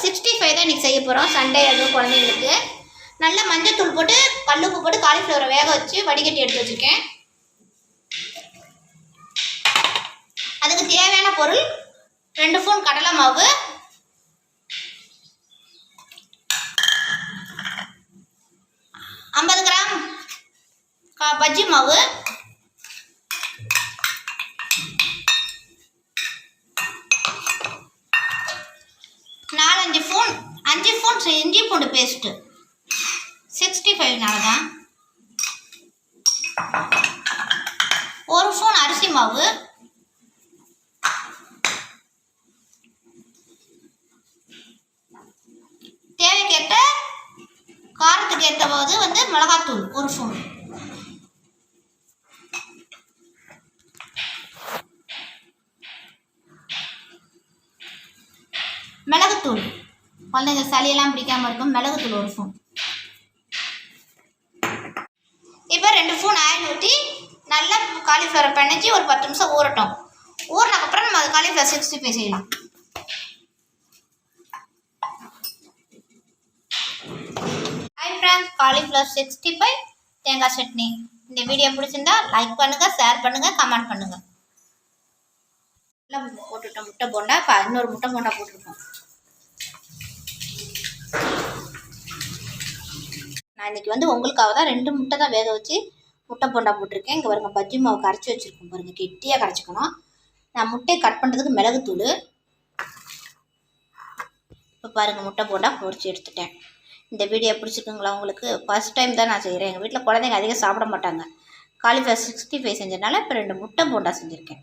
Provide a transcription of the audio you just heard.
65 தான் இன்றைக்கி செய்ய போகிறோம். சண்டே அதுவும் குழந்தைங்களுக்கு. நல்லா மஞ்சள் தூள் போட்டு கல்லுப்பு போட்டு காலிஃப்ளவரை வேக வச்சு வடிகட்டி எடுத்து வச்சுருக்கேன். அதுக்கு தேவையான பொருள் 2 ஸ்பூன் கடலை மாவு, 50 கிராம் பஜ்ஜி மாவு, 5 ஸ்பூன் இஞ்சி பூண்டு பேஸ்ட்டு 65 தான், 1 ஸ்பூன் அரிசி மாவு, தேவைக்கேற்ற காரத்துக்கு ஏற்ற போது மிளகாத்தூள் 1 ஸ்பூன், மிளகுத்தூள் குழந்தைங்க சளியெல்லாம் பிடிக்காமல் இருக்கும், மிளகுத்தூள் 1 ஸ்பூன். இப்போ 2 ஸ்பூன் ஆயில் ஊற்றி நல்லா காலிஃப்ளவரை பிணைஞ்சி ஒரு 10 நிமிஷம் ஊறட்டும். ஊறினதுக்கப்புறம் நம்ம அது காலிஃப்ளவர் 65 செய்யலாம். ஹாய் ஃப்ரெண்ட்ஸ், காலிஃப்ளவர் 65 தேங்காய் சட்னி. இந்த வீடியோ பிடிச்சிருந்தா லைக் பண்ணுங்கள், ஷேர் பண்ணுங்கள், கமெண்ட் பண்ணுங்கள். நல்லா போட்டுட்டோம் முட்டை போண்டா. இப்போ இன்னொரு முட்டை போண்டா போட்டிருக்கோம். நான் இன்றைக்கி உங்களுக்காக தான் 2 முட்டை தான் வேக வச்சு முட்டை போண்டா போட்டிருக்கேன். இங்கே பாருங்கள், பஜ்ஜி மாவு கரைச்சி வச்சுருக்கோம் பாருங்கள், கெட்டியாக கரைச்சிக்கணும். நான் முட்டையை கட் பண்ணுறதுக்கு மிளகுத்தூள். இப்போ பாருங்கள், முட்டை போண்டா பொரிச்சு எடுத்துட்டேன். இந்த வீடியோ பிடிச்சிருக்குங்களா உங்களுக்கு? ஃபஸ்ட் டைம் தான் நான் செய்கிறேன். எங்கள் வீட்டில் குழந்தைங்க அதிகம் சாப்பிட மாட்டாங்க. காலிஃப்ளவர் 65 செஞ்சதுனால இப்போ 2 முட்டை போண்டா செஞ்சுருக்கேன்.